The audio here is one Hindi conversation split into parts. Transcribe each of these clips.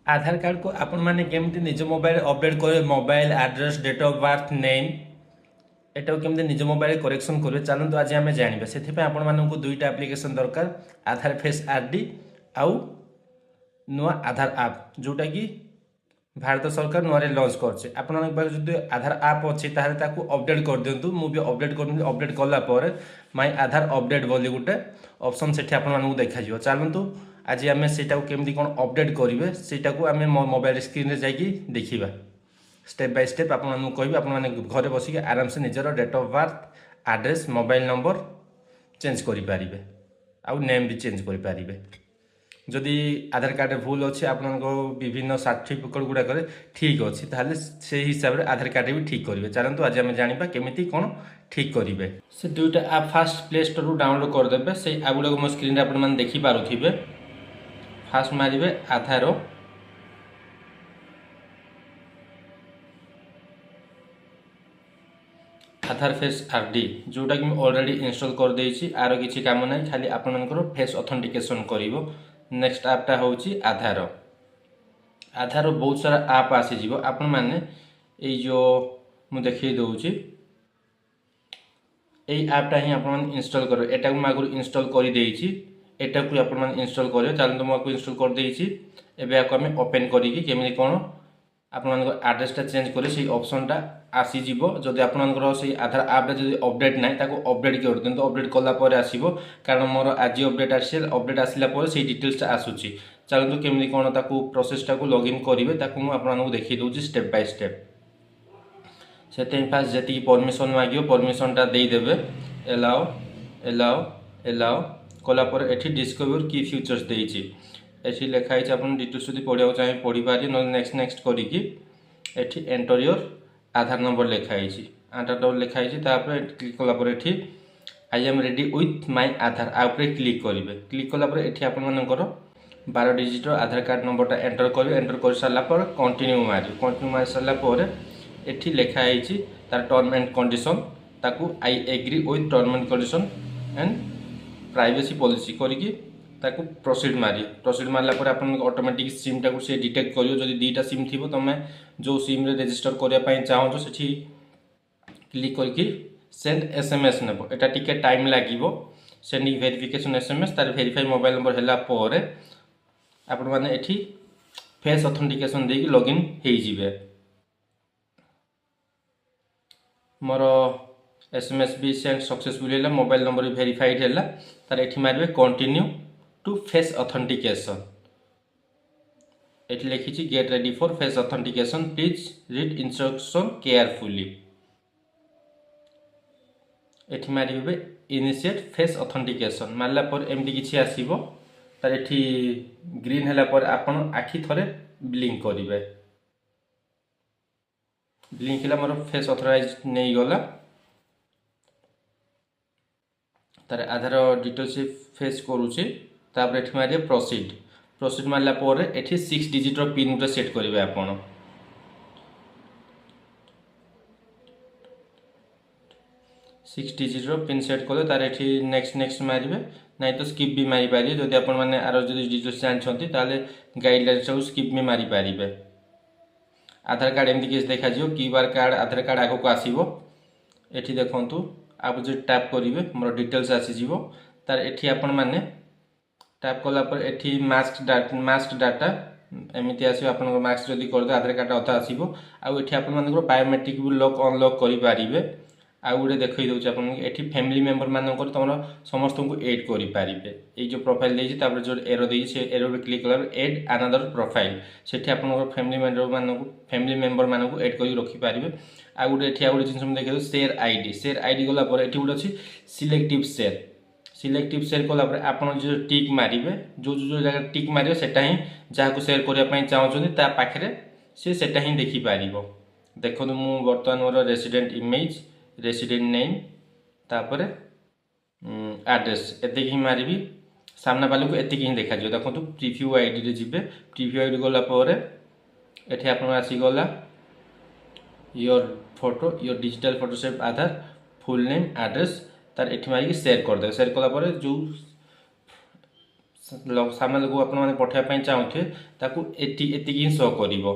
आधार कार्ड को आपण मैंने केमती निज मोबाइल अपडेट करेंगे mobile address date of birth name एटा केमती निज मोबाइल करेक्शन करेंगे चलते आज आम जानवा से आपको दुईटा आप्लिकेसन दरकार आधार फेस आरडी आउ नुआ आधार आप जोटा कि भारत सरकार नुआ लंच करছে আপনার যদি আধার আপ ଅଛି তাহলে তাকে আপডেট করে দিন্তু মু भी আপডেট করুন আপডেट কলা পরে মাই আধার আপডেট বলি গোटे অপশন সেটি আপনার দেখা যাব চলন্তু आज आम सेटा केमती कौन अपडेट करेंगे सेटा को आम मोबाइल स्क्रीन रे जाकि देखा स्टेप बाय स्टेप आपको कहि आपने घरे बसिक आराम से निजर date of birth address mobile number change करेंगे आउ नेम भी चेंज करेंगे जदि आधार कार्ड भूल अच्छे आप विभिन्न सर्टिफिकेट गुड़ाक ठीक अच्छी ताहले से हिसाब से आधार कार्ड भी ठीक करेंगे चलते आज आम जाना केमी कौन ठीक करेंगे से दुईटा आप फास्ट प्ले स्टोर रू डाउनलोड करदे से आप गुड़ाक मो स्क्रीन आपने देखिपे फास्ट मारे आधार आधार फेस आरडी जोटा कि ऑलरेडी इंस्टॉल कर देछि आरो किछि काम नै खाली आपनकर फेस ऑथेंटिकेशन करिवो नेक्स्ट आपटा होछि आधार आधार बहुत सारा आप आसी जीवो आपन माने ए जो मु देखि दउछि ए ऐपटा ही आपन इंस्टॉल करो एटा को मागुर इंस्टॉल करि देछि एटा को आपन इंस्टॉल करियो चलन तो मको इंस्टॉल कर देछि एबे आको हम ओपन करिकि केमि कोन आपन एड्रेसटा चेंज करे से ऑप्शनटा आसी जीवो जदि आपनकर से आधार ऐप जदि अपडेट नाही ताको अपडेट कर दियंतो अपडेट कला परे आसीबो कारण मोर आज अपडेट आसिला परे से डिटेल्सटा आसुची चलंतु केमि कोन ताको प्रोसेसटा को लॉगिन करिवे ताको मु आपननको देखि दोछि स्टेप बाय स्टेप सेते पास जति परमिशन मागियो परमिशनटा देई देबे एलाउ एलाउ एलाउ कला परे एठी डिस्कवर की फीचर्स देइछि एठी लिखा है आपन डिटेल्स जदि पढिया चाहे पढि पारि न नेक्स्ट नेक्स्ट करिकि एठी एंटर योर आधार नंबर लिखाई आधार नंबर लिखाई क्लिक कला I am ready with my Aadhaar आपरे क्लिक करेंगे क्लिक कला ये आपर 12 डिजिट आधार कार्ड नंबरटा एंटर करेंगे एंटर कर सारा कंटिन्यू मारी सारापर ये लिखाई तार टर्म एंड कंडीशन ताकू I agree with term and condition and privacy policy करके ताकू प्रोसीड मारला पर आप ऑटोमेटिक सिम टाक से डिटेक्ट करियो जदि दीटा सिम थी तुम जो सिम रे रजिस्टर करने चाहो से क्लिक करके सेंड एसएमएस नेब एटा टिके टाइम लागिवो सेंडिंग वेरिफिकेशन एसएमएस तार वेरीफाई मोबाइल नंबर हैला पर आपण माने एठी फेस ऑथेंटिकेशन देकी लॉगिन हेई जिवे मोर एसएमएस भी सेंड सक्सेसफुल हैला मोबाइल नंबर भी वेरीफाइड हैला तार एठी मारबे कंटिन्यू टू फेस ऑथेंटिकेशन एठी लिखिछि get ready for face authentication please read instruction carefully एठी मारिबे इनिशिएट फेस ऑथेंटिकेशन मारला पर एमडी किछि आसीबो तार एठी ग्रीन हैला पर आपण आखि थरे ब्लिंक करिवे ब्लिंक हैला मोर फेस ऑथराइज नै गला तार आधार डिटेल से फेस करूछि तापर एठी मारिए प्रोसीड प्रोसीड मारला पर एठी 6 डिजिट रो पिन गुटे सेट करिवे आपण 6 डिजिट रो पिन सेट कले तार एठी नेक्स्ट नेक्स्ट मारिवे नै तो स्किप भी मारि पारिए जदि आपण माने आरो जदि डिटेल्स जानछंती ताले गाइडलाइंस सब स्किप में मारि पारिबे आधार कार्ड एमती केस देखा जियो क्यूआर कार्ड आधार कार्ड आगो को आसीबो एठी देखंतु आप जो टैप करिवे मोर डिटेल्स आसी जिवो तार एठी आपण माने टैप कला पर एठी मास्क डाटा एमती आसीबो आपण मास्क जदि कर दे आधार कार्ड अथा आसीबो आ एठी आपण मानकर बायोमेट्रिक भी लॉक अनलॉक करि पारिबे आ गुटे देखै दउछ आपण एठी फैमिली मेंबर मानकर तमरा समस्त को ऐड करि पारिबे ए जो प्रोफाइल देछि तापर जो एरो देछि से एरो पे क्लिक कला ऐड अनदर प्रोफाइल सेठी आपण फैमिली मेंबर मानक ऐड करि रखि पारिबे आ गुटे एठी आ गुटे जिंस हम देखै शेयर आईडी गला पर एठी गुटे अछि सिलेक्टिव शेयर कला पर आपण जो टिक मारिबे जो जो जगह टिक मारियो सेटा ही जहा को शेयर करिया पई चाहउछन ता पाखरे से सेटा ही देखि पारिबो देखो मु वर्तमान मोर रेसिडेंट इमेज रेसिडेंट नेम तापर एड्रेस एते ही मारिबी सामना वाले को एते ही देखा जो देखो प्रीव्यू आईडी रे जिबे प्रीव्यू आईडी गला पर एठी आपण आसी गला your photo your digital photo save Aadhaar full name address तार एठी मारी शेयर कर दे शेयर कला पर जो सामने लोक आपण मैंने पठाइबा चाहूथे ताकू एति ही शो करिवो।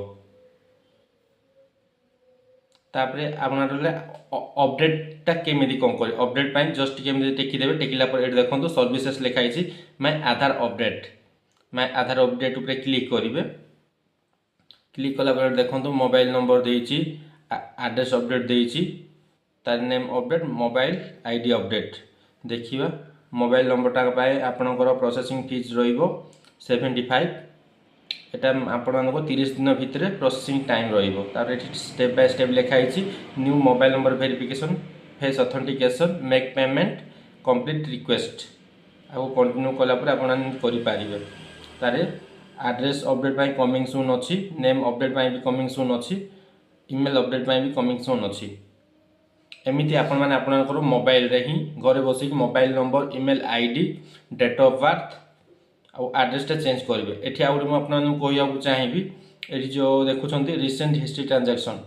तापरे आपन अपडेटा केमी कौन कर अपडेट जस्ट केमी टेकिदेवे टेकिला ये देखो सर्विसेस लिखाई माय आधार अपडेट उपर क्लिक करेंगे। क्लिक कला देखो मोबाइल नंबर देती एड्रेस अपडेट देती तार name update mobile ID update देखिए मोबाइल नंबरटा आपणकर प्रोसेसिंग फीस रो75 एटा आपण 30 दिन भितर प्रोसेसिंग टाइम रो स्टेप बाय स्टेप लिखाई new mobile number verification face authentication make payment complete request आउ कंटिन्यू कलापर आपरे तार एड्रेस अपडेट पाई कमिंग सून अच्छी नेम अपडेट पाई भी कमिंग सून अच्छी ईमेल अपडेट पाई भी कमिंग सून अच्छी एमती आपणकर मोबाइल रे ही घरे बसिक mobile number email ID date of birth आउ एड्रेसटा चेंज करेंगे। एटी आउट मुझे कहूँ चाहिए ये जो देखुं रिसेंट हिस्ट्री ट्रांजैक्शन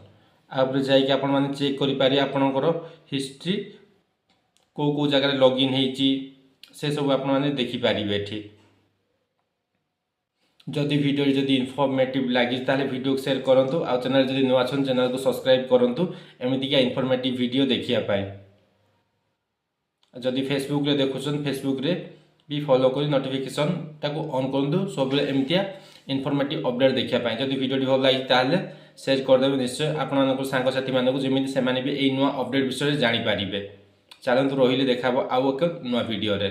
आप जाकि चेक करेंगे आपणकर हिस्ट्री को जगह लॉगिन होती से सब आपने देखिपारे। ये जदि वीडियो जदि इनफॉर्मेटिव लगी ताले वीडियो को शेयर करूँ आ चैनल जदि नुआ छन चैनल को सब्सक्राइब करूँ एमतीका इनफॉर्मेटिव वीडियो देखापी। जदि फेसबुक रे देखुन फेसबुक रे भी फॉलो कर नोटिफिकेशन ताको ऑन करूँ सब एमतिया इनफॉर्मेटिव अपडेट देखापी। जदि वीडियो भल लगी ताले शेयर करदेवे निश्चय आपण सांगसाथी मानक जमी से भी यही नुआ अपडेट विषय जानीपारे। चलतु रही देखा आउ एक नुआ वीडियो रे।